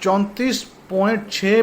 34.6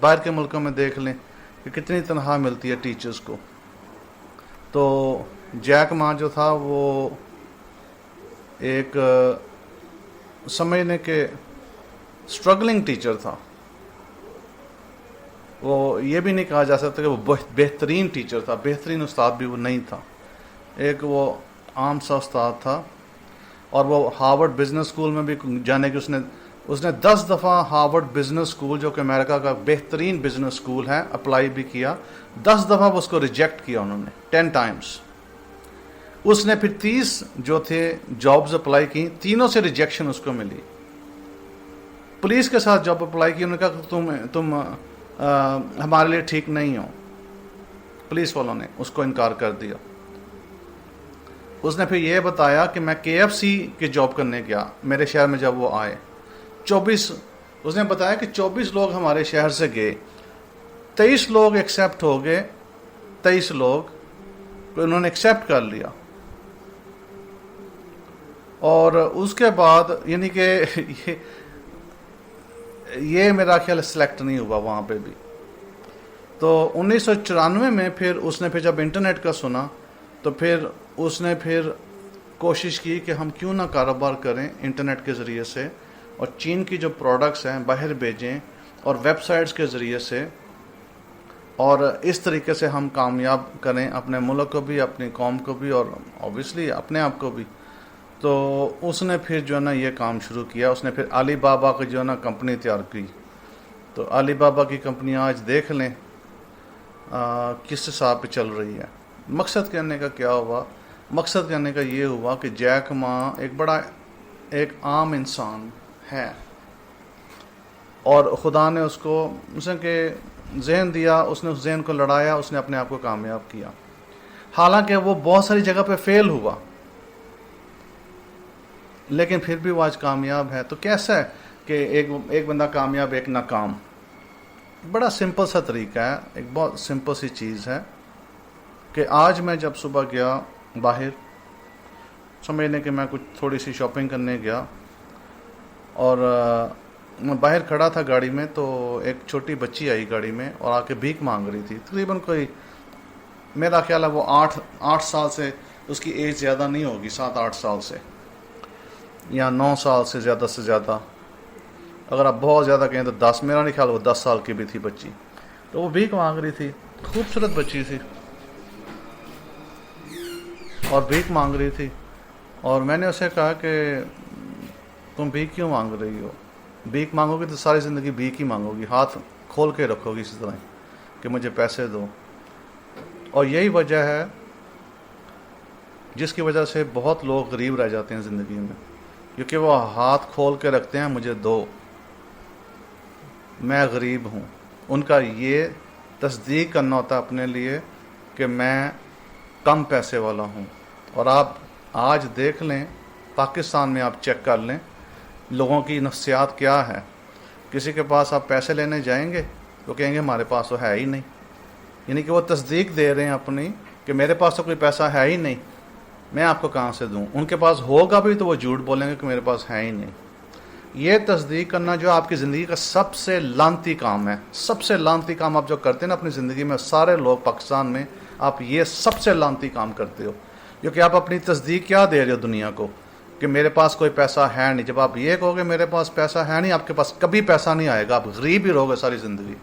باہر کے ملکوں میں دیکھ لیں کہ کتنی تنخواہ ملتی ہے ٹیچرز کو. تو جیک ما جو تھا وہ ایک سمجھنے کے اسٹرگلنگ ٹیچر تھا. وہ یہ بھی نہیں کہا جا سکتا کہ وہ بہترین ٹیچر تھا، بہترین استاد بھی وہ نہیں تھا. ایک وہ عام سا استاد تھا. اور وہ ہارورڈ بزنس اسکول میں بھی جانے کی اس نے 10 دفعہ ہارورڈ بزنس اسکول جو کہ امریکہ کا بہترین بزنس اسکول ہے اپلائی بھی کیا. 10 دفعہ وہ اس کو ریجیکٹ کیا انہوں نے 10 ٹائمز. اس نے پھر 30 جو تھے جابز اپلائی کی، تینوں سے ریجیکشن اس کو ملی. پولیس کے ساتھ جاب اپلائی کی، انہوں نے کہا کہ تم ہمارے لیے ٹھیک نہیں ہو. پولیس والوں نے اس کو انکار کر دیا. اس نے پھر یہ بتایا کہ میں KFC کی جاب کرنے گیا میرے شہر میں. جب وہ آئے 24 اس نے بتایا کہ 24 لوگ ہمارے شہر سے گئے، 23 لوگ ایکسیپٹ ہو گئے، 23 لوگ انہوں نے ایکسیپٹ کر لیا. اور اس کے بعد یعنی کہ یہ میرا خیال سلیکٹ نہیں ہوا وہاں پہ بھی. تو 1994 میں پھر اس نے جب انٹرنیٹ کا سنا تو پھر اس نے کوشش کی کہ ہم کیوں نہ کاروبار کریں انٹرنیٹ کے ذریعے سے، اور چین کی جو پروڈکٹس ہیں باہر بھیجیں اور ویب سائٹس کے ذریعے سے، اور اس طریقے سے ہم کامیاب کریں اپنے ملک کو بھی، اپنی قوم کو بھی، اور اوبیسلی اپنے آپ کو بھی. تو اس نے پھر جو ہے نا یہ کام شروع کیا. اس نے پھر علی بابا کی جو ہے نا کمپنی تیار کی. تو علی بابا کی کمپنی آج دیکھ لیں کس حساب پہ چل رہی ہے. مقصد کہنے کا کیا ہوا؟ مقصد کہنے کا یہ ہوا کہ جیک ما ایک عام انسان ہے، اور خدا نے اس کو کہ ذہن دیا، اس نے اس ذہن کو لڑایا، اس نے اپنے آپ کو کامیاب کیا. حالانکہ وہ بہت ساری جگہ پہ فیل ہوا، لیکن پھر بھی وہ آج کامیاب ہے. تو کیسا ہے کہ ایک بندہ کامیاب ایک ناکام؟ بڑا سمپل سا طریقہ ہے، ایک بہت سمپل سی چیز ہے کہ آج میں جب صبح گیا باہر، سمجھنے کہ میں کچھ تھوڑی سی شاپنگ کرنے گیا، اور میں باہر کھڑا تھا گاڑی میں، تو ایک چھوٹی بچی آئی گاڑی میں اور آ کے بھیک مانگ رہی تھی. تقریباً کوئی میرا خیال ہے وہ 8 سال سے، اس کی ایج زیادہ نہیں ہوگی، 7-8 سال سے یا 9 سال سے زیادہ. اگر آپ بہت زیادہ کہیں تو 10. میرا نہیں خیال وہ 10 سال کی بھی تھی بچی. تو وہ بھیک مانگ رہی تھی، خوبصورت بچی تھی اور بھیک مانگ رہی تھی. اور میں نے اسے کہا کہ تم بھیک کیوں مانگ رہی ہو؟ بھیک مانگو گی تو ساری زندگی بھیک ہی مانگو گی، ہاتھ کھول کے رکھو گی اسی طرح کہ مجھے پیسے دو. اور یہی وجہ ہے جس کی وجہ سے بہت لوگ غریب رہ جاتے ہیں زندگی میں، کیونکہ وہ ہاتھ کھول کے رکھتے ہیں مجھے دو، میں غریب ہوں. ان کا یہ تصدیق کرنا ہوتا ہے اپنے لیے کہ میں کم پیسے والا ہوں. اور آپ آج دیکھ لیں پاکستان میں، آپ چیک کر لیں لوگوں کی نفسیات کیا ہے. کسی کے پاس آپ پیسے لینے جائیں گے تو کہیں گے ہمارے پاس تو ہے ہی نہیں. یعنی کہ وہ تصدیق دے رہے ہیں اپنی کہ میرے پاس تو کوئی پیسہ ہے ہی نہیں، میں آپ کو کہاں سے دوں. ان کے پاس ہوگا بھی تو وہ جھوٹ بولیں گے کہ میرے پاس ہے ہی نہیں. یہ تصدیق کرنا جو آپ کی زندگی کا سب سے لعنتی کام ہے، سب سے لعنتی کام آپ جو کرتے ہیں نا اپنی زندگی میں، سارے لوگ پاکستان میں آپ یہ سب سے لعنتی کام کرتے ہو، کیونکہ آپ اپنی تصدیق کیا دے رہے ہو دنیا کو کہ میرے پاس کوئی پیسہ ہے نہیں. جب آپ یہ کہو گے میرے پاس پیسہ ہے نہیں، آپ کے پاس کبھی پیسہ نہیں آئے گا، آپ غریب ہی رہو گے ساری زندگی،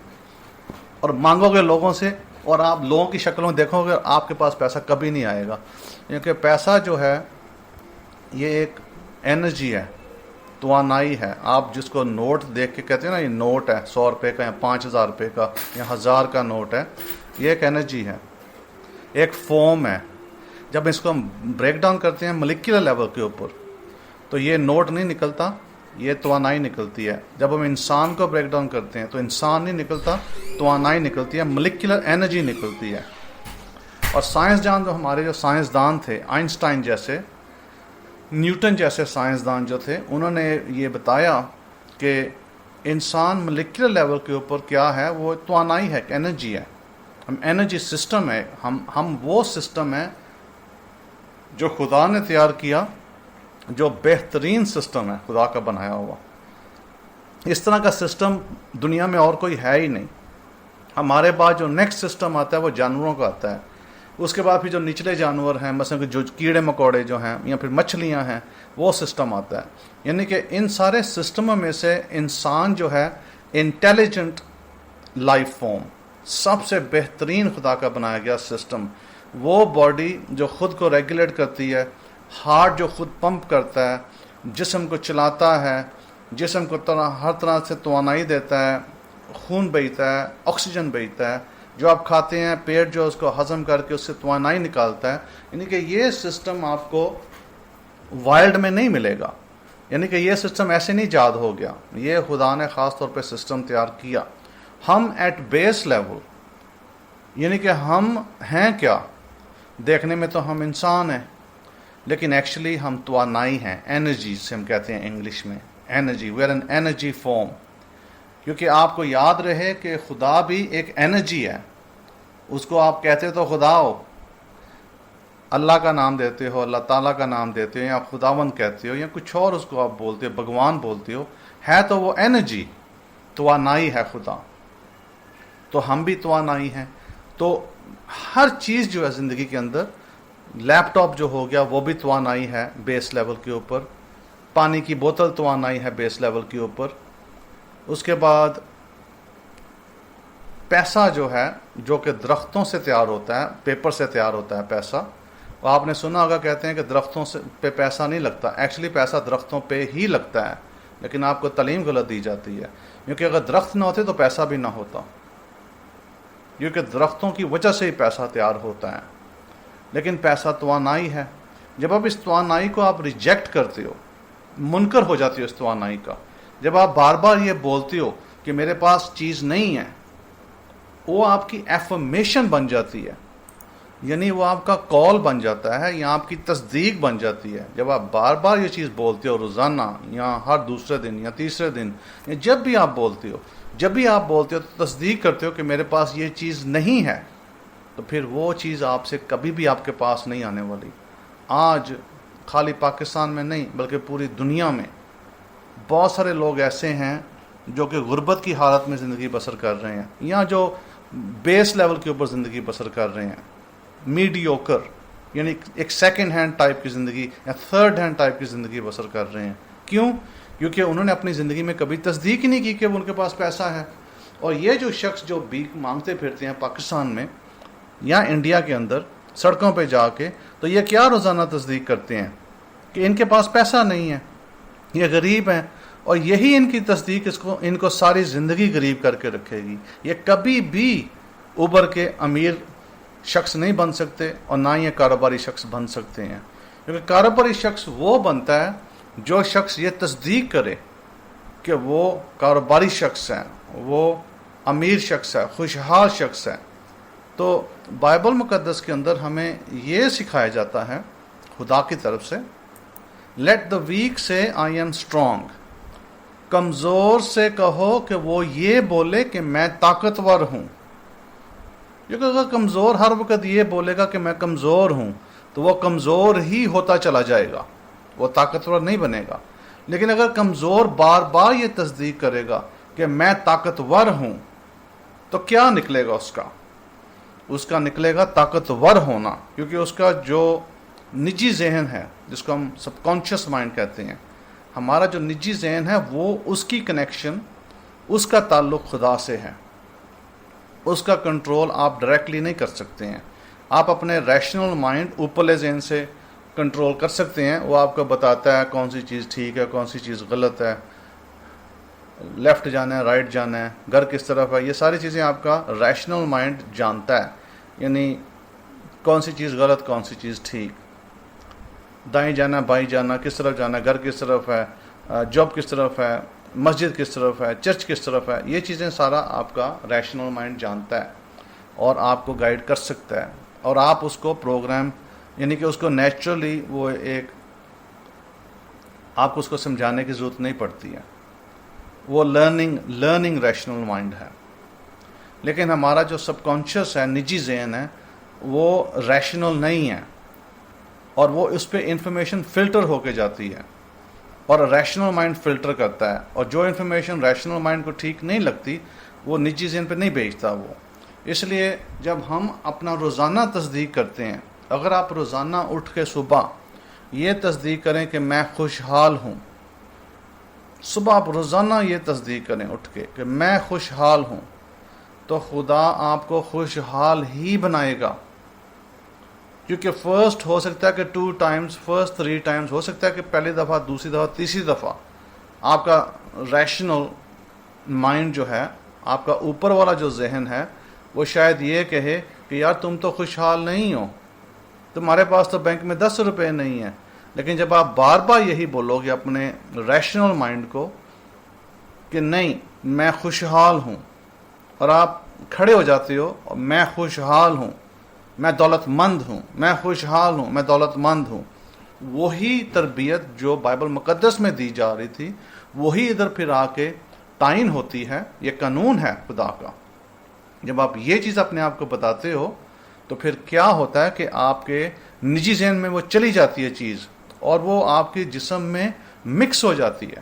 اور مانگو گے لوگوں سے، اور آپ لوگوں کی شکلوں دیکھو گے، آپ کے پاس پیسہ کبھی نہیں آئے گا. کیونکہ پیسہ جو ہے یہ ایک انرجی ہے، توانائی ہے. آپ جس کو نوٹ دیکھ کے کہتے ہیں نا یہ نوٹ ہے 100 روپے کا یا 5000 روپے کا یا 1000 کا نوٹ ہے، یہ ایک انرجی ہے، ایک فارم ہے. جب اس کو ہم بریک ڈاؤن کرتے ہیں ملیکولر لیول کے اوپر تو یہ نوٹ نہیں نکلتا، یہ توانائی نکلتی ہے. جب ہم انسان کو بریک ڈاؤن کرتے ہیں تو انسان نہیں نکلتا، توانائی نکلتی ہے، ملیکولر انرجی نکلتی ہے. اور سائنسدان جو ہمارے جو سائنسدان تھے، آئنسٹائن جیسے، نیوٹن جیسے سائنسدان جو تھے، انہوں نے یہ بتایا کہ انسان ملیکولر لیول کے اوپر کیا ہے، وہ توانائی ہے، انرجی ہے. ہم انرجی سسٹم ہے، ہم وہ سسٹم ہے جو خدا نے تیار کیا، جو بہترین سسٹم ہے خدا کا بنایا ہوا. اس طرح کا سسٹم دنیا میں اور کوئی ہے ہی نہیں. ہمارے بعد جو نیکسٹ سسٹم آتا ہے وہ جانوروں کا آتا ہے. اس کے بعد پھر جو نچلے جانور ہیں مثلا کہ جو کیڑے مکوڑے جو ہیں یا پھر مچھلیاں ہیں وہ سسٹم آتا ہے. یعنی کہ ان سارے سسٹموں میں سے انسان جو ہے انٹیلیجنٹ لائف فارم، سب سے بہترین خدا کا بنایا گیا سسٹم. وہ باڈی جو خود کو ریگولیٹ کرتی ہے، ہارٹ جو خود پمپ کرتا ہے، جسم کو چلاتا ہے، جسم کو ہر طرح سے توانائی دیتا ہے، خون بہتا ہے، آکسیجن بہتا ہے، جو آپ کھاتے ہیں پیٹ جو اس کو ہضم کر کے اس سے توانائی نکالتا ہے. یعنی کہ یہ سسٹم آپ کو وائلڈ میں نہیں ملے گا. یعنی کہ یہ سسٹم ایسے نہیں ایجاد ہو گیا، یہ خدا نے خاص طور پہ سسٹم تیار کیا. ہم ایٹ بیس لیول، یعنی کہ ہم ہیں کیا؟ دیکھنے میں تو ہم انسان ہیں، لیکن ایکچولی ہم توانائی ہیں. انرجی سے ہم کہتے ہیں انگلش میں energy. We are an energy form. کیونکہ آپ کو یاد رہے کہ خدا بھی ایک انرجی ہے. اس کو آپ کہتے تو خدا ہو، اللہ کا نام دیتے ہو، اللہ تعالیٰ کا نام دیتے ہو، یا خداوند کہتے ہو، یا کچھ اور اس کو آپ بولتے ہو، بھگوان بولتے ہو، ہے تو وہ انرجی، توانائی ہے خدا. تو ہم بھی توانائی ہیں. تو ہر چیز جو ہے زندگی کے اندر، لیپ ٹاپ جو ہو گیا وہ بھی توانائی ہے بیس لیول کے اوپر. پانی کی بوتل توانائی ہے بیس لیول کے اوپر. اس کے بعد پیسہ جو ہے جو کہ درختوں سے تیار ہوتا ہے، پیپر سے تیار ہوتا ہے پیسہ. آپ نے سنا ہوگا کہتے ہیں کہ درختوں سے پہ پیسہ نہیں لگتا. ایکچولی پیسہ درختوں پہ ہی لگتا ہے، لیکن آپ کو تعلیم غلط دی جاتی ہے. کیونکہ اگر درخت نہ ہوتے تو پیسہ بھی نہ ہوتا، کیونکہ درختوں کی وجہ سے ہی پیسہ تیار ہوتا ہے. لیکن پیسہ توانائی ہے. جب آپ اس توانائی کو آپ ریجیکٹ کرتے ہو، منکر ہو جاتی ہو اس توانائی کا، جب آپ بار بار یہ بولتے ہو کہ میرے پاس چیز نہیں ہے، وہ آپ کی ایفرمیشن بن جاتی ہے. یعنی وہ آپ کا کال بن جاتا ہے یا آپ کی تصدیق بن جاتی ہے. جب آپ بار بار یہ چیز بولتے ہو روزانہ یا ہر دوسرے دن یا تیسرے دن، یا جب بھی آپ بولتے ہو تو تصدیق کرتے ہو کہ میرے پاس یہ چیز نہیں ہے، تو پھر وہ چیز آپ سے کبھی بھی آپ کے پاس نہیں آنے والی. آج خالی پاکستان میں نہیں بلکہ پوری دنیا میں بہت سارے لوگ ایسے ہیں جو کہ غربت کی حالت میں زندگی بسر کر رہے ہیں، یا جو بیس لیول کے اوپر زندگی بسر کر رہے ہیں، میڈیوکر، یعنی ایک سیکنڈ ہینڈ ٹائپ کی زندگی یا تھرڈ ہینڈ ٹائپ کی زندگی بسر کر رہے ہیں. کیوں؟ کیونکہ انہوں نے اپنی زندگی میں کبھی تصدیق ہی نہیں کی کہ ان کے پاس پیسہ ہے. اور یہ جو شخص جو بھیک مانگتے پھرتے ہیں پاکستان میں یا انڈیا کے اندر سڑکوں پہ جا کے، تو یہ کیا روزانہ تصدیق کرتے ہیں کہ ان کے پاس پیسہ نہیں ہے، یہ غریب ہیں. اور یہی ان کی تصدیق ان کو ساری زندگی غریب کر کے رکھے گی. یہ کبھی بھی ابھر کے امیر شخص نہیں بن سکتے، اور نہ یہ کاروباری شخص بن سکتے ہیں. کیونکہ کاروباری شخص وہ بنتا ہے جو شخص یہ تصدیق کرے کہ وہ کاروباری شخص ہے، وہ امیر شخص ہے، خوشحال شخص ہے. تو بائبل مقدس کے اندر ہمیں یہ سکھایا جاتا ہے خدا کی طرف سے، لیٹ دا ویک سے آئی ایم اسٹرانگ. کمزور سے کہو کہ وہ یہ بولے کہ میں طاقتور ہوں. کیونکہ اگر کمزور ہر وقت یہ بولے گا کہ میں کمزور ہوں تو وہ کمزور ہی ہوتا چلا جائے گا، وہ طاقتور نہیں بنے گا. لیکن اگر کمزور بار بار یہ تصدیق کرے گا کہ میں طاقتور ہوں، تو کیا نکلے گا اس کا نکلے گا طاقتور ہونا. کیونکہ اس کا جو نجی ذہن ہے، جس کو ہم سب کانشیس مائنڈ کہتے ہیں، ہمارا جو نجی ذہن ہے، وہ اس کی کنیکشن، اس کا تعلق خدا سے ہے. اس کا کنٹرول آپ ڈائریکٹلی نہیں کر سکتے ہیں. آپ اپنے ریشنل مائنڈ اوپرلے ذہن سے کنٹرول کر سکتے ہیں. وہ آپ کو بتاتا ہے کون سی چیز ٹھیک ہے، کون سی چیز غلط ہے، لیفٹ جانا ہے، رائٹ جانا ہے، گھر کس طرف ہے. یہ ساری چیزیں آپ کا ریشنل مائنڈ جانتا ہے. یعنی کون سی چیز غلط، کون سی چیز ٹھیک، دائیں جانا، بائیں جانا، کس طرف جانا، گھر کس طرف ہے، جاب کس طرف ہے، مسجد کس طرف ہے، چرچ کس طرف ہے. یہ چیزیں سارا آپ کا ریشنل مائنڈ جانتا ہے اور آپ کو گائیڈ کر سکتا ہے. اور آپ اس کو پروگرام، یعنی کہ اس کو نیچرلی، وہ ایک آپ کو اس کو سمجھانے کی ضرورت نہیں پڑتی ہے. وہ لرننگ ریشنل مائنڈ ہے. لیکن ہمارا جو سب کانشیس ہے، نجی ذہن ہے، وہ ریشنل نہیں ہے، اور وہ اس پہ انفارمیشن فلٹر ہو کے جاتی ہے، اور ریشنل مائنڈ فلٹر کرتا ہے. اور جو انفارمیشن ریشنل مائنڈ کو ٹھیک نہیں لگتی، وہ نجی ذہن پہ نہیں بھیجتا وہ. اس لیے جب ہم اپنا روزانہ تصدیق کرتے ہیں، اگر آپ روزانہ اٹھ کے صبح یہ تصدیق کریں کہ میں خوشحال ہوں، صبح آپ روزانہ یہ تصدیق کریں اٹھ کے کہ میں خوشحال ہوں، تو خدا آپ کو خوشحال ہی بنائے گا. کیونکہ فرسٹ ہو سکتا ہے کہ 2 ٹائمز، فرسٹ 3 ٹائمز ہو سکتا ہے کہ پہلی دفعہ، دوسری دفعہ، تیسری دفعہ آپ کا ریشنل مائنڈ جو ہے، آپ کا اوپر والا جو ذہن ہے، وہ شاید یہ کہے کہ یار تم تو خوشحال نہیں ہو، تمہارے پاس تو بینک میں 10 روپے نہیں ہیں. لیکن جب آپ بار بار یہی بولو گے اپنے ریشنل مائنڈ کو کہ نہیں میں خوشحال ہوں، اور آپ کھڑے ہو جاتے ہو اور میں خوشحال ہوں، میں دولت مند ہوں، میں خوشحال ہوں، میں دولت مند ہوں، وہی تربیت جو بائبل مقدس میں دی جا رہی تھی وہی ادھر پھر آ کے تعین ہوتی ہے. یہ قانون ہے خدا کا. جب آپ یہ چیز اپنے آپ کو بتاتے ہو تو پھر کیا ہوتا ہے کہ آپ کے نجی ذہن میں وہ چلی جاتی ہے چیز، اور وہ آپ کے جسم میں مکس ہو جاتی ہے.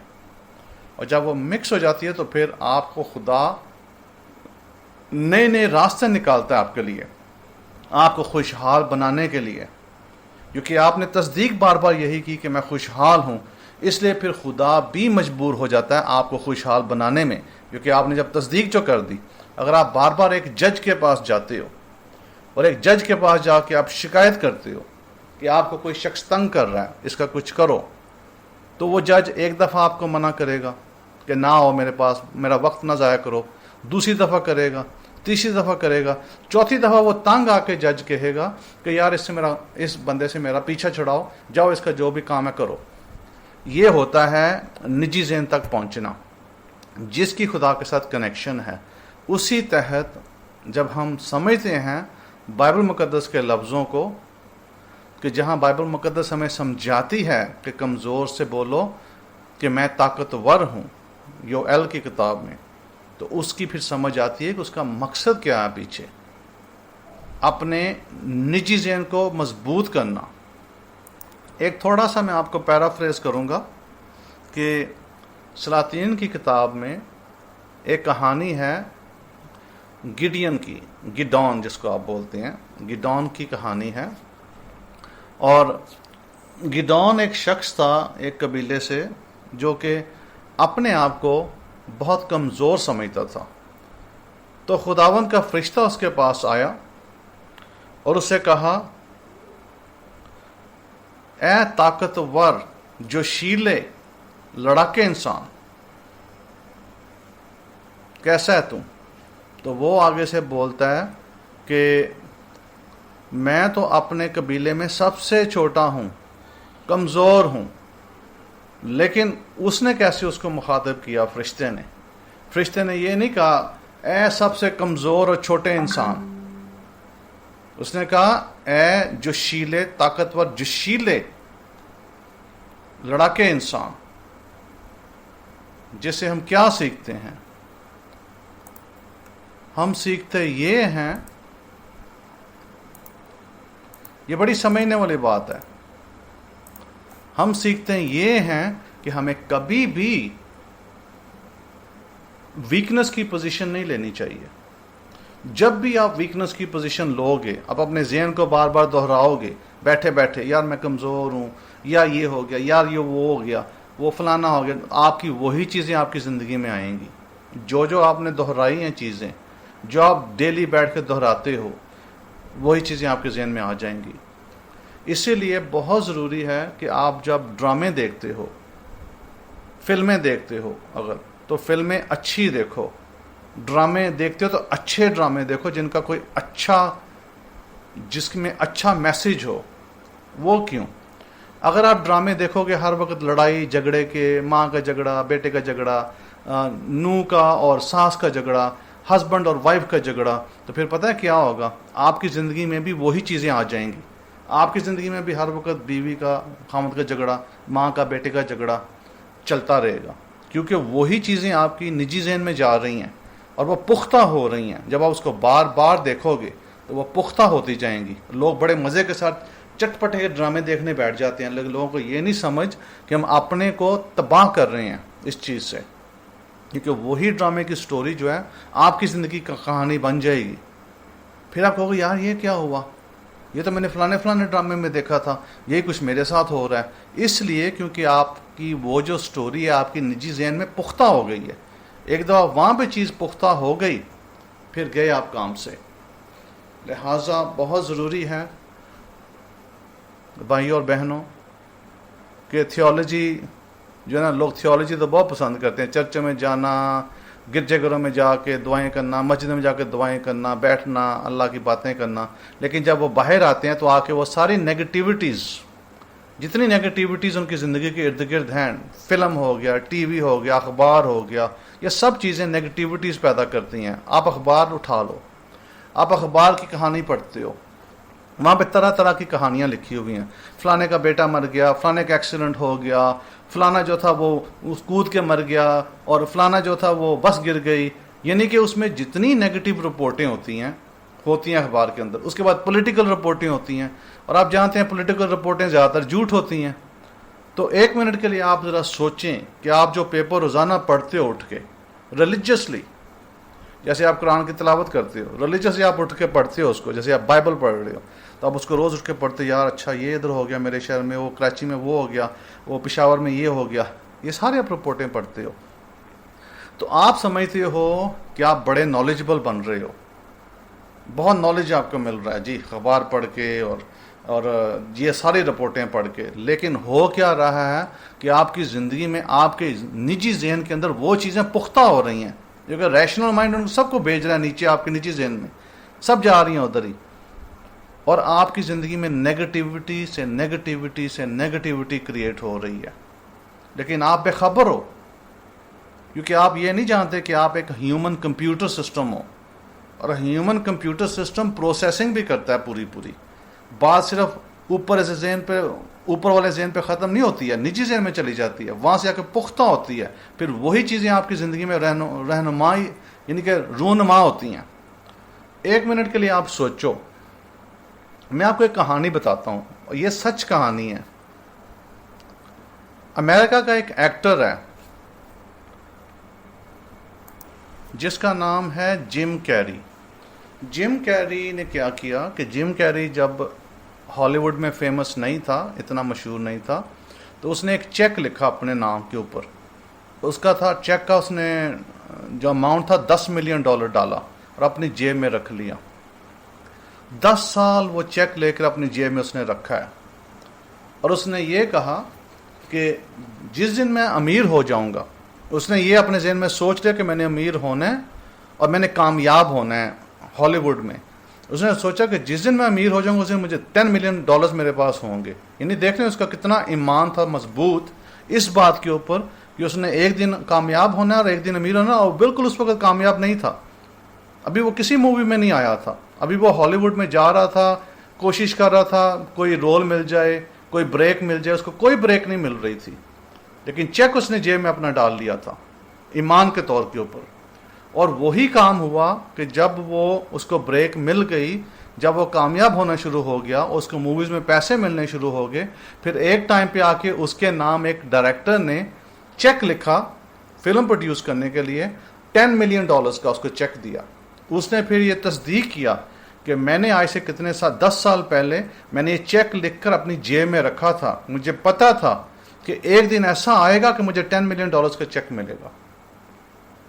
اور جب وہ مکس ہو جاتی ہے تو پھر آپ کو خدا نئے نئے راستے نکالتا ہے آپ کے لیے، آپ کو خوشحال بنانے کے لیے. کیونکہ آپ نے تصدیق بار بار یہی کی کہ میں خوشحال ہوں، اس لیے پھر خدا بھی مجبور ہو جاتا ہے آپ کو خوشحال بنانے میں. کیونکہ آپ نے جب تصدیق جو کر دی، اگر آپ بار بار ایک جج کے پاس جاتے ہو اور ایک جج کے پاس جا کے آپ شکایت کرتے ہو کہ آپ کو کوئی شخص تنگ کر رہا ہے، اس کا کچھ کرو، تو وہ جج ایک دفعہ آپ کو منع کرے گا کہ نہ ہو میرے پاس، میرا وقت نہ ضائع کرو. دوسری دفعہ کرے گا، تیسری دفعہ کرے گا، چوتھی دفعہ وہ تنگ آ کے جج کہے گا کہ یار اس بندے سے میرا پیچھا چھڑاؤ، جاؤ اس کا جو بھی کام ہے کرو. یہ ہوتا ہے نجی ذہن تک پہنچنا، جس کی خدا کے ساتھ کنیکشن ہے. اسی تحت جب ہم سمجھتے ہیں بائبل مقدس کے لفظوں کو، کہ جہاں بائبل مقدس ہمیں سمجھاتی ہے کہ کمزور سے بولو کہ میں طاقتور ہوں، یو ایل کی کتاب میں، تو اس کی پھر سمجھ آتی ہے کہ اس کا مقصد کیا ہے پیچھے. اپنے نجی ذہن کو مضبوط کرنا. ایک تھوڑا سا میں آپ کو پیرافریز کروں گا کہ سلاطین کی کتاب میں ایک کہانی ہے گڈین کی، گڈون جس کو آپ بولتے ہیں، گڈون کی کہانی ہے. اور گڈون ایک شخص تھا ایک قبیلے سے جو کہ اپنے آپ کو بہت کمزور سمجھتا تھا. تو خداوند کا فرشتہ اس کے پاس آیا اور اسے کہا، اے طاقتور جو شیلے لڑاکے انسان، کیسا ہے تم؟ تو وہ آگے سے بولتا ہے کہ میں تو اپنے قبیلے میں سب سے چھوٹا ہوں، کمزور ہوں. لیکن اس نے کیسے اس کو مخاطب کیا؟ فرشتے نے یہ نہیں کہا اے سب سے کمزور اور چھوٹے انسان، اس نے کہا اے جوشیلے طاقتور، جوشیلے لڑاکے انسان. جس سے ہم کیا سیکھتے ہیں؟ ہم سیکھتے یہ ہیں، یہ بڑی سمجھنے والی بات ہے، ہم سیکھتے ہیں یہ ہیں کہ ہمیں کبھی بھی ویکنس کی پوزیشن نہیں لینی چاہیے. جب بھی آپ ویکنس کی پوزیشن لو گے، آپ اپنے ذہن کو بار بار دہراؤ گے بیٹھے بیٹھے، یار میں کمزور ہوں، یا یہ ہو گیا، یار یہ وہ ہو گیا، وہ فلانا ہو گیا، آپ کی وہی چیزیں آپ کی زندگی میں آئیں گی. جو آپ نے دہرائی ہیں چیزیں، جو آپ ڈیلی بیٹھ کے دہراتے ہو، وہی چیزیں آپ کے ذہن میں آ جائیں گی. اسی لیے بہت ضروری ہے کہ آپ جب ڈرامے دیکھتے ہو، فلمیں دیکھتے ہو اگر، تو فلمیں اچھی دیکھو، ڈرامے دیکھتے ہو تو اچھے ڈرامے دیکھو جن کا کوئی اچھا، جس میں اچھا میسج ہو. وہ کیوں؟ اگر آپ ڈرامے دیکھو گے ہر وقت لڑائی جھگڑے کے، ماں کا جھگڑا، بیٹے کا جھگڑا، نو کا اور ساس کا جھگڑا، ہسبینڈ اور وائف کا جھگڑا، تو پھر پتہ ہے کیا ہوگا؟ آپ کی زندگی میں بھی وہی چیزیں آ جائیں گی. آپ کی زندگی میں بھی ہر وقت بیوی کا، خاوند کا جھگڑا، ماں کا بیٹے کا جھگڑا چلتا رہے گا، کیونکہ وہی چیزیں آپ کی نجی ذہن میں جا رہی ہیں اور وہ پختہ ہو رہی ہیں. جب آپ اس کو بار بار دیکھو گے تو وہ پختہ ہوتی جائیں گی. لوگ بڑے مزے کے ساتھ چٹ پٹے ڈرامے دیکھنے بیٹھ جاتے ہیں، لیکن لوگوں کو یہ نہیں سمجھ کہ ہم اپنے کو تباہ کر رہے ہیں اس چیز سے. کیونکہ وہی ڈرامے کی سٹوری جو ہے آپ کی زندگی کا کہانی بن جائے گی. پھر آپ کہو گے یار یہ کیا ہوا، یہ تو میں نے فلانے ڈرامے میں دیکھا تھا، یہی کچھ میرے ساتھ ہو رہا ہے. اس لیے کیونکہ آپ کی وہ جو سٹوری ہے آپ کی نجی ذہن میں پختہ ہو گئی ہے. ایک دفعہ وہاں پہ چیز پختہ ہو گئی پھر گئے آپ کام سے. لہٰذا بہت ضروری ہے بھائیوں اور بہنوں کہ تھیولوجی جو ہے نا، لوگ تھیولوجی تو بہت پسند کرتے ہیں، چرچ میں جانا، گرجے گھروں میں جا کے دعائیں کرنا، مسجد میں جا کے دعائیں کرنا، بیٹھنا، اللہ کی باتیں کرنا. لیکن جب وہ باہر آتے ہیں تو آ کے وہ ساری نیگیٹیوٹیز، جتنی نیگیٹیوٹیز ان کی زندگی کے ارد گرد ہیں، فلم ہو گیا، ٹی وی ہو گیا، اخبار ہو گیا، یہ سب چیزیں نیگیٹیوٹیز پیدا کرتی ہیں. آپ اخبار اٹھا لو، آپ اخبار کی کہانی پڑھتے ہو، وہاں پہ طرح طرح کی کہانیاں لکھی ہوئی ہیں. فلانے کا بیٹا مر گیا، فلانے کا ایکسیڈنٹ ہو گیا، فلانا جو تھا وہ کود کے مر گیا، اور فلانا جو تھا وہ بس گر گئی. یعنی کہ اس میں جتنی نیگیٹو رپورٹیں ہوتی ہیں اخبار کے اندر. اس کے بعد پولیٹیکل رپورٹیں ہوتی ہیں، اور آپ جانتے ہیں پولیٹیکل رپورٹیں زیادہ تر جھوٹ ہوتی ہیں. تو ایک منٹ کے لیے آپ ذرا سوچیں کہ آپ جو پیپر روزانہ پڑھتے ہو اٹھ کے ریلیجیسلی، جیسے آپ قرآن کی تلاوت کرتے ہو ریلیجیسلی، آپ اٹھ کے پڑھتے ہو اس کو، جیسے آپ بائبل پڑھ رہے ہو تو آپ اس کو روز اٹھ کے پڑھتے، یار اچھا یہ ادھر ہو گیا میرے شہر میں، وہ کراچی میں وہ ہو گیا، وہ پشاور میں یہ ہو گیا. یہ سارے آپ رپورٹیں پڑھتے ہو تو آپ سمجھتے ہو کہ آپ بڑے نالجبل بن رہے ہو، بہت نالج آپ کو مل رہا ہے جی اخبار پڑھ کے اور یہ ساری رپورٹیں پڑھ کے. لیکن ہو کیا رہا ہے کہ آپ کی زندگی میں آپ کے نجی ذہن کے اندر وہ چیزیں پختہ ہو رہی ہیں جو کہ ریشنل مائنڈ ان سب کو بھیج رہا ہے نیچے، آپ کے نجی ذہن میں سب جا رہی ہیں ادھر ہی، اور آپ کی زندگی میں نیگیٹیوٹی سے نیگیٹیوٹی کریٹ ہو رہی ہے. لیکن آپ بے خبر ہو، کیونکہ آپ یہ نہیں جانتے کہ آپ ایک ہیومن کمپیوٹر سسٹم ہو، اور ہیومن کمپیوٹر سسٹم پروسیسنگ بھی کرتا ہے پوری. بات صرف اوپر والے ذہن پہ ختم نہیں ہوتی ہے، نجی ذہن میں چلی جاتی ہے، وہاں سے آ کے پختہ ہوتی ہے. پھر وہی چیزیں آپ کی زندگی میں رہنمائی یعنی کہ رونما ہوتی ہیں. ایک منٹ کے لیے آپ سوچو، میں آپ کو ایک کہانی بتاتا ہوں، اور یہ سچ کہانی ہے. امریکہ کا ایک ایکٹر ہے جس کا نام ہے جم کیری. جم کیری نے کیا کیا کہ جم کیری جب ہالی ووڈ میں فیمس نہیں تھا، اتنا مشہور نہیں تھا، تو اس نے ایک چیک لکھا اپنے نام کے اوپر. اس کا تھا چیک کا، اس نے جو اماؤنٹ تھا $10 ملین ڈالا اور اپنی جیب میں رکھ لیا. 10 سال وہ چیک لے کر اپنی جیب میں اس نے رکھا ہے، اور اس نے یہ کہا کہ جس دن میں امیر ہو جاؤں گا، اس نے یہ اپنے ذہن میں سوچ لیا کہ میں نے امیر ہونا ہے اور میں نے کامیاب ہونا ہے ہالی ووڈ میں. اس نے سوچا کہ جس دن میں امیر ہو جاؤں گا اس دن مجھے $10 ملین میرے پاس ہوں گے. یعنی دیکھ لیں اس کا کتنا ایمان تھا مضبوط اس بات کے اوپر کہ اس نے ایک دن کامیاب ہونا ہے اور ایک دن امیر ہونا. اور بالکل اس وقت کامیاب نہیں تھا، ابھی وہ کسی مووی میں نہیں آیا تھا، ابھی وہ ہالی ووڈ میں جا رہا تھا، کوشش کر رہا تھا کوئی رول مل جائے، کوئی بریک مل جائے. اس کو کوئی بریک نہیں مل رہی تھی، لیکن چیک اس نے جیب میں اپنا ڈال لیا تھا ایمان کے طور کے اوپر. اور وہی کام ہوا کہ جب وہ اس کو بریک مل گئی، جب وہ کامیاب ہونا شروع ہو گیا، اس کو موویز میں پیسے ملنے شروع ہو گئے، پھر ایک ٹائم پہ آ کے اس کے نام ایک ڈائریکٹر نے چیک لکھا فلم پروڈیوس کرنے کے لیے، $10 ملین کا اس کو چیک دیا. اس نے پھر یہ تصدیق کیا کہ میں نے آج سے کتنے سال 10 سال پہلے میں نے یہ چیک لکھ کر اپنی جیب میں رکھا تھا، مجھے پتا تھا کہ ایک دن ایسا آئے گا کہ مجھے $10 ملین کا چیک ملے گا.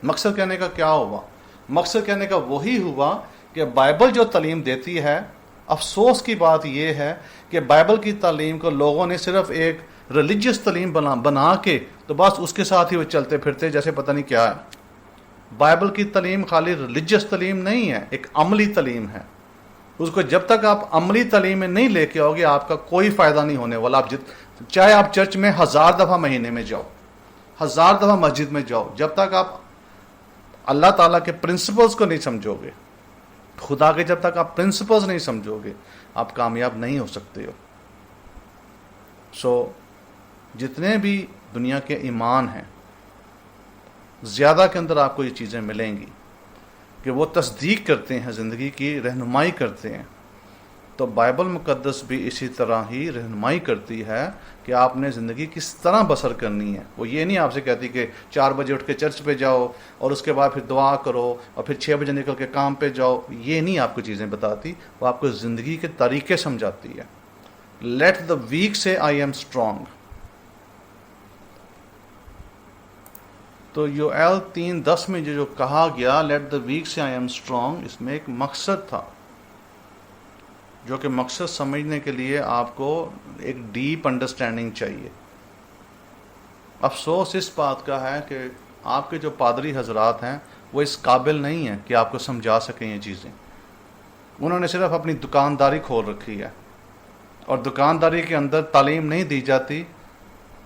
مقصد کہنے کا کیا ہوا؟ مقصد کہنے کا وہی ہوا کہ بائبل جو تعلیم دیتی ہے، افسوس کی بات یہ ہے کہ بائبل کی تعلیم کو لوگوں نے صرف ایک ریلیجیس تعلیم بنا کے تو بس اس کے ساتھ ہی وہ چلتے پھرتے جیسے پتہ نہیں کیا ہے. بائبل کی تعلیم خالی ریلیجیس تعلیم نہیں ہے، ایک عملی تعلیم ہے. اس کو جب تک آپ عملی تعلیم میں نہیں لے کے آؤ گے آپ کا کوئی فائدہ نہیں ہونے والا. آپ چاہے آپ چرچ میں 1000 دفعہ مہینے میں جاؤ، 1000 دفعہ مسجد میں جاؤ، جب تک آپ اللہ تعالیٰ کے پرنسپلز کو نہیں سمجھو گے، خدا کے جب تک آپ پرنسپلز نہیں سمجھو گے، آپ کامیاب نہیں ہو سکتے ہو. جتنے بھی دنیا کے ایمان ہیں، زیادہ کے اندر آپ کو یہ چیزیں ملیں گی کہ وہ تصدیق کرتے ہیں، زندگی کی رہنمائی کرتے ہیں تو بائبل مقدس بھی اسی طرح ہی رہنمائی کرتی ہے کہ آپ نے زندگی کس طرح بسر کرنی ہے. وہ یہ نہیں آپ سے کہتی کہ 4 بجے اٹھ کے چرچ پہ جاؤ اور اس کے بعد پھر دعا کرو اور پھر 6 بجے نکل کے کام پہ جاؤ. یہ نہیں آپ کو چیزیں بتاتی، وہ آپ کو زندگی کے طریقے سمجھاتی ہے. لیٹ دا ویک سے آئی ایم اسٹرانگ. تو یوئیل 3:10 میں جو کہا گیا لیٹ دا ویک سے آئی ایم اسٹرانگ، اس میں ایک مقصد تھا، جو کہ مقصد سمجھنے کے لیے آپ کو ایک ڈیپ انڈرسٹینڈنگ چاہیے. افسوس اس بات کا ہے کہ آپ کے جو پادری حضرات ہیں وہ اس قابل نہیں ہیں کہ آپ کو سمجھا سکیں یہ چیزیں. انہوں نے صرف اپنی دکانداری کھول رکھی ہے، اور دکانداری کے اندر تعلیم نہیں دی جاتی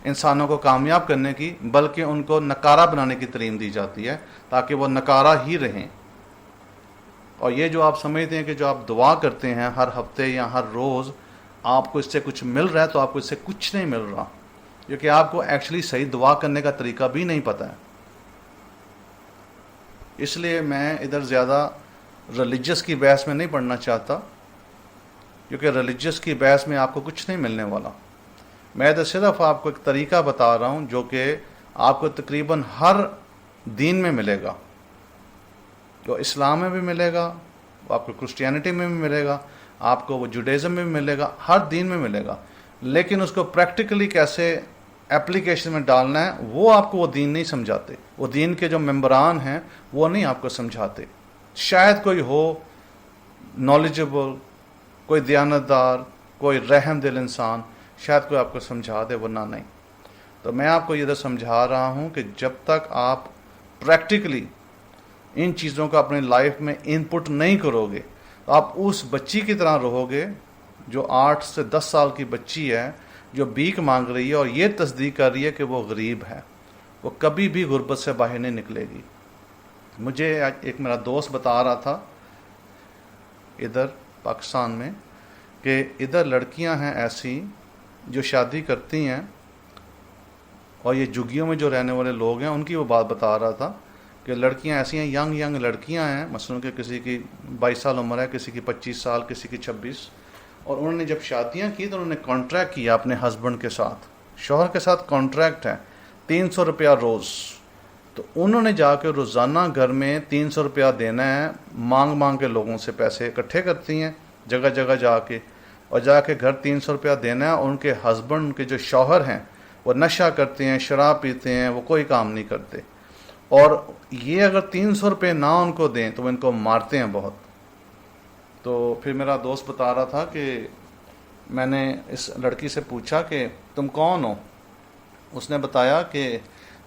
انسانوں کو کامیاب کرنے کی، بلکہ ان کو نکارہ بنانے کی تعلیم دی جاتی ہے تاکہ وہ نکارہ ہی رہیں. اور یہ جو آپ سمجھتے ہیں کہ جو آپ دعا کرتے ہیں ہر ہفتے یا ہر روز آپ کو اس سے کچھ مل رہا ہے، تو آپ کو اس سے کچھ نہیں مل رہا، کیونکہ آپ کو ایکچولی صحیح دعا کرنے کا طریقہ بھی نہیں پتہ ہے. اس لیے میں ادھر زیادہ ریلیجس کی بحث میں نہیں پڑھنا چاہتا، کیونکہ ریلیجس کی بحث میں آپ کو کچھ نہیں ملنے والا. میں تو صرف آپ کو ایک طریقہ بتا رہا ہوں جو کہ آپ کو تقریباً ہر دین میں ملے گا. جو اسلام میں بھی ملے گا، وہ آپ کو کرسچینٹی میں بھی ملے گا، آپ کو وہ جوڈیزم میں بھی ملے گا، ہر دین میں ملے گا. لیکن اس کو پریکٹیکلی کیسے اپلیکیشن میں ڈالنا ہے وہ آپ کو وہ دین نہیں سمجھاتے. وہ دین کے جو ممبران ہیں وہ نہیں آپ کو سمجھاتے. شاید کوئی ہو نالجبل، کوئی دیانتدار، کوئی رحم دل انسان، شاید کوئی آپ کو سمجھا دے، ورنہ نہیں. تو میں آپ کو یہ سمجھا رہا ہوں کہ جب تک آپ پریکٹیکلی ان چیزوں کا اپنی لائف میں ان پٹ نہیں کرو گے تو آپ اس بچی کی طرح رہو گے جو 8 سے 10 سال کی بچی ہے، جو بھیک مانگ رہی ہے اور یہ تصدیق کر رہی ہے کہ وہ غریب ہے. وہ کبھی بھی غربت سے باہر نہیں نکلے گی. مجھے ایک میرا دوست بتا رہا تھا ادھر پاکستان میں کہ ادھر لڑکیاں ہیں ایسی جو شادی کرتی ہیں، اور یہ جھگیوں میں جو رہنے والے لوگ ہیں ان کی وہ بات بتا رہا تھا کہ لڑکیاں ایسی ہیں، ینگ لڑکیاں ہیں، مثلا کہ کسی کی 22 سال عمر ہے، کسی کی 25 سال، کسی کی 26، اور انہوں نے جب شادیاں کی تو انہوں نے کانٹریکٹ کیا اپنے ہسبینڈ کے ساتھ، شوہر کے ساتھ کانٹریکٹ ہے 300 روپیہ روز. تو انہوں نے جا کے روزانہ گھر میں 300 روپیہ دینا ہے، مانگ کے لوگوں سے پیسے اکٹھے کرتی ہیں جگہ جگہ جا کے، اور جا کے گھر 300 روپیہ دینا ہے. اور ان کے ہسبینڈ، ان کے جو شوہر ہیں، وہ نشہ کرتے ہیں، شراب پیتے ہیں، وہ کوئی کام نہیں کرتے. اور یہ اگر 300 روپے نہ ان کو دیں تو وہ ان کو مارتے ہیں بہت. تو پھر میرا دوست بتا رہا تھا کہ میں نے اس لڑکی سے پوچھا کہ تم کون ہو؟ اس نے بتایا کہ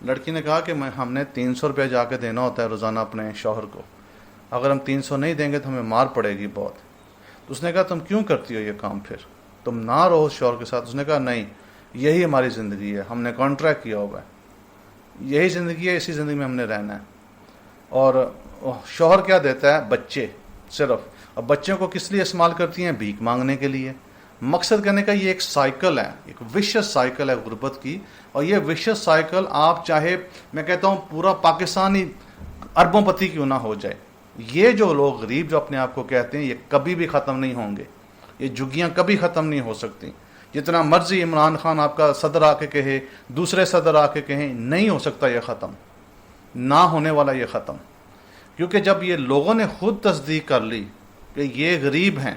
لڑکی نے کہا کہ ہم نے 300 روپے جا کے دینا ہوتا ہے روزانہ اپنے شوہر کو، اگر ہم 300 نہیں دیں گے تو ہمیں مار پڑے گی بہت. تو اس نے کہا تم کیوں کرتی ہو یہ کام، پھر تم نہ رہو شوہر کے ساتھ؟ اس نے کہا نہیں، یہی ہماری زندگی ہے، ہم نے کانٹریکٹ کیا ہوا ہے، یہی زندگی ہے، اسی زندگی میں ہم نے رہنا ہے. اور شوہر کیا دیتا ہے؟ بچے صرف. اب بچوں کو کس لیے استعمال کرتی ہیں؟ بھیک مانگنے کے لیے. مقصد کرنے کا یہ ایک سائیکل ہے، ایک وشس سائیکل ہے غربت کی. اور یہ وشس سائیکل آپ چاہے میں کہتا ہوں پورا پاکستان ہی اربوں پتی کیوں نہ ہو جائے، یہ جو لوگ غریب جو اپنے آپ کو کہتے ہیں یہ کبھی بھی ختم نہیں ہوں گے. یہ جھگیاں کبھی ختم نہیں ہو سکتی. جتنا مرضی عمران خان آپ کا صدر آ کے کہے، دوسرے صدر آ کے کہیں، نہیں ہو سکتا یہ ختم، نہ ہونے والا یہ ختم. کیونکہ جب یہ لوگوں نے خود تصدیق کر لی کہ یہ غریب ہیں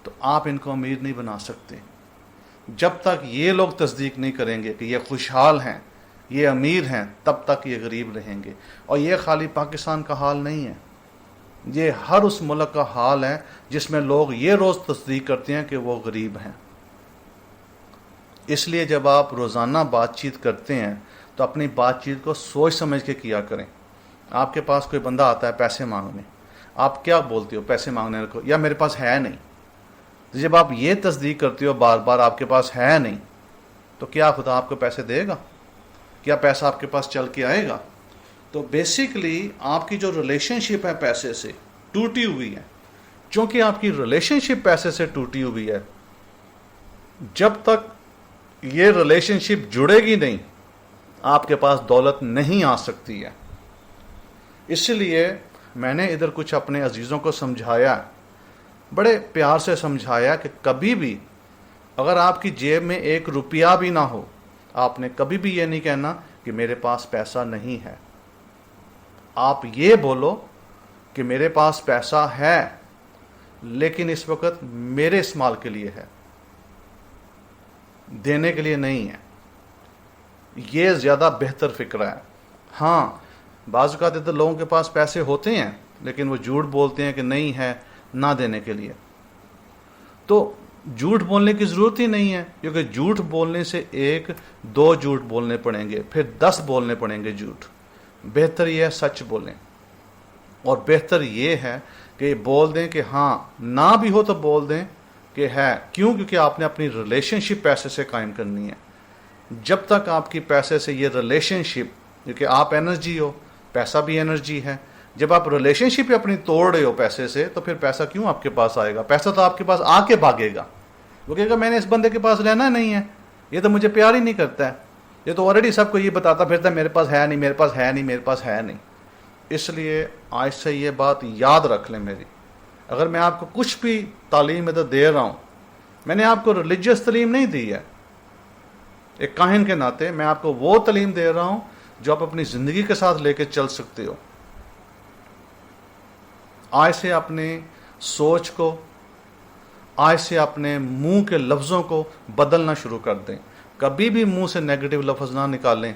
تو آپ ان کو امیر نہیں بنا سکتے. جب تک یہ لوگ تصدیق نہیں کریں گے کہ یہ خوشحال ہیں، یہ امیر ہیں، تب تک یہ غریب رہیں گے. اور یہ خالی پاکستان کا حال نہیں ہے، یہ ہر اس ملک کا حال ہے جس میں لوگ یہ روز تصدیق کرتے ہیں کہ وہ غریب ہیں. اس لیے جب آپ روزانہ بات چیت کرتے ہیں تو اپنی بات چیت کو سوچ سمجھ کے کیا کریں. آپ کے پاس کوئی بندہ آتا ہے پیسے مانگنے، آپ کیا بولتے ہو؟ پیسے مانگنے کو، یا میرے پاس ہے نہیں. جب آپ یہ تصدیق کرتے ہو بار بار آپ کے پاس ہے نہیں، تو کیا خدا آپ کو پیسے دے گا؟ کیا پیسہ آپ کے پاس چل کے آئے گا؟ تو بیسیکلی آپ کی جو ریلیشن شپ ہے پیسے سے ٹوٹی ہوئی ہے. چونکہ آپ کی ریلیشن شپ پیسے سے ٹوٹی ہوئی ہے، جب تک یہ ریلیشن شپ جڑے گی نہیں آپ کے پاس دولت نہیں آ سکتی ہے. اس لیے میں نے ادھر کچھ اپنے عزیزوں کو سمجھایا بڑے پیار سے سمجھایا کہ کبھی بھی اگر آپ کی جیب میں 1 روپیہ بھی نہ ہو، آپ نے کبھی بھی یہ نہیں کہنا کہ میرے پاس پیسہ نہیں ہے. آپ یہ بولو کہ میرے پاس پیسہ ہے لیکن اس وقت میرے استعمال کے لیے ہے، دینے کے لیے نہیں ہے. یہ زیادہ بہتر فکرہ ہے. ہاں بعض اوقات ادھر لوگوں کے پاس پیسے ہوتے ہیں لیکن وہ جھوٹ بولتے ہیں کہ نہیں ہے نہ دینے کے لیے. تو جھوٹ بولنے کی ضرورت ہی نہیں ہے، کیونکہ جھوٹ بولنے سے 1-2 جھوٹ بولنے پڑیں گے، پھر 10 بولنے پڑیں گے جھوٹ. بہتر یہ ہے سچ بولیں، اور بہتر یہ ہے کہ بول دیں کہ ہاں، نہ بھی ہو تو بول دیں کہ ہے. کیوں؟ کیونکہ آپ نے اپنی ریلیشن شپ پیسے سے قائم کرنی ہے. جب تک آپ کی پیسے سے یہ ریلیشن شپ، کیونکہ آپ انرجی ہو، پیسہ بھی انرجی ہے، جب آپ ریلیشن شپ اپنی توڑ رہے ہو پیسے سے، تو پھر پیسہ کیوں آپ کے پاس آئے گا؟ پیسہ تو آپ کے پاس آ کے بھاگے گا. وہ کہے گا میں نے اس بندے کے پاس رہنا نہیں ہے، یہ تو مجھے پیار ہی نہیں کرتا ہے، یہ تو آلریڈی سب کو یہ بتاتا پھرتا ہے میرے پاس ہے نہیں، میرے پاس ہے نہیں، میرے پاس ہے نہیں. اس لیے آج سے یہ بات یاد رکھ لیں میری. اگر میں آپ کو کچھ بھی تعلیم ادھر دے رہا ہوں، میں نے آپ کو ریلیجیس تعلیم نہیں دی ہے. ایک کاہن کے ناطے میں آپ کو وہ تعلیم دے رہا ہوں جو آپ اپنی زندگی کے ساتھ لے کے چل سکتے ہو. آج سے اپنے سوچ کو، آج سے اپنے منہ کے لفظوں کو بدلنا شروع کر دیں. کبھی بھی منہ سے نیگیٹو لفظ نہ نکالیں،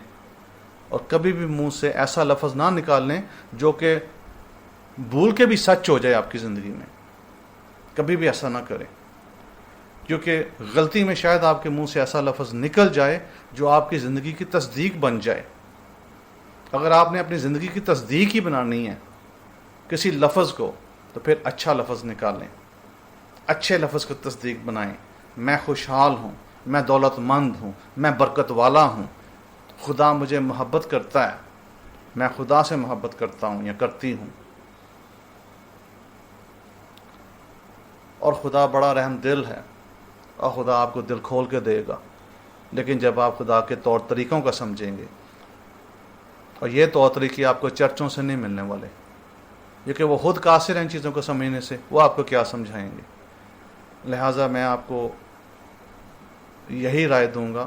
اور کبھی بھی منہ سے ایسا لفظ نہ نکالیں جو کہ بھول کے بھی سچ ہو جائے آپ کی زندگی میں. کبھی بھی ایسا نہ کریں، کیونکہ غلطی میں شاید آپ کے منہ سے ایسا لفظ نکل جائے جو آپ کی زندگی کی تصدیق بن جائے. اگر آپ نے اپنی زندگی کی تصدیق ہی بنانی ہے کسی لفظ کو، تو پھر اچھا لفظ نکالیں، اچھے لفظ کو تصدیق بنائیں. میں خوشحال ہوں، میں دولت مند ہوں، میں برکت والا ہوں، خدا مجھے محبت کرتا ہے، میں خدا سے محبت کرتا ہوں یا کرتی ہوں، اور خدا بڑا رحم دل ہے، اور خدا آپ کو دل کھول کے دے گا. لیکن جب آپ خدا کے طور طریقوں کا سمجھیں گے، اور یہ طور طریقے آپ کو چرچوں سے نہیں ملنے والے، کیونکہ وہ خود قاصر ہیں ان چیزوں کو سمجھنے سے، وہ آپ کو کیا سمجھائیں گے. لہٰذا میں آپ کو یہی رائے دوں گا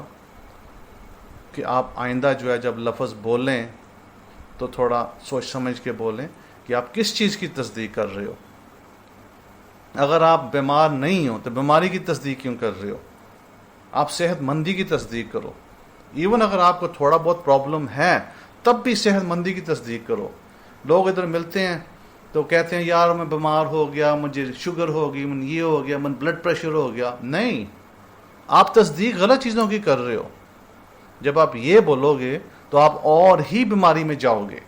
کہ آپ آئندہ جو ہے جب لفظ بولیں تو تھوڑا سوچ سمجھ کے بولیں کہ آپ کس چیز کی تصدیق کر رہے ہو. اگر آپ بیمار نہیں ہو تو بیماری کی تصدیق کیوں کر رہے ہو؟ آپ صحت مندی کی تصدیق کرو. ایون اگر آپ کو تھوڑا بہت پرابلم ہے تب بھی صحت مندی کی تصدیق کرو. لوگ ادھر ملتے ہیں تو کہتے ہیں یار میں بیمار ہو گیا، مجھے شوگر ہو گئی، من یہ ہو گیا، من بلڈ پریشر ہو گیا. نہیں، آپ تصدیق غلط چیزوں کی کر رہے ہو. جب آپ یہ بولو گے تو آپ اور ہی بیماری میں جاؤ گے.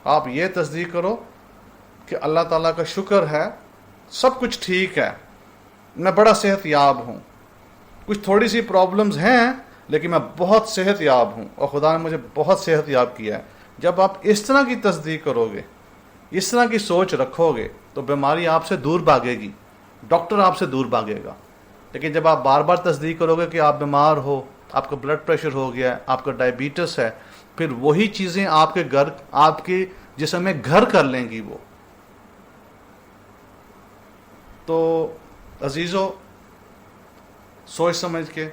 آپ یہ تصدیق کرو کہ اللہ تعالیٰ کا شکر ہے، سب کچھ ٹھیک ہے، میں بڑا صحت یاب ہوں. کچھ تھوڑی سی پرابلمز ہیں لیکن میں بہت صحت یاب ہوں، اور خدا نے مجھے بہت صحت یاب کیا ہے. جب آپ اس طرح کی تصدیق کرو گے، اس طرح کی سوچ رکھو گے، تو بیماری آپ سے دور بھاگے گی، ڈاکٹر آپ سے دور بھاگے گا. لیکن جب آپ بار بار تصدیق کرو گے کہ آپ بیمار ہو، آپ کا بلڈ پریشر ہو گیا ہے، آپ کا ڈائبیٹس ہے، پھر وہی چیزیں آپ کے گھر، آپ کے جسم میں گھر کر لیں گی وہ. تو عزیزو، سوچ سمجھ کے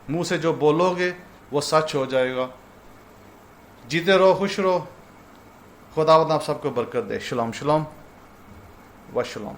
منہ سے جو بولو گے وہ سچ ہو جائے گا. جیتے رہو، خوش رہو. خداوند آپ سب کو برکت دے. شلوم شلوم و شلوم.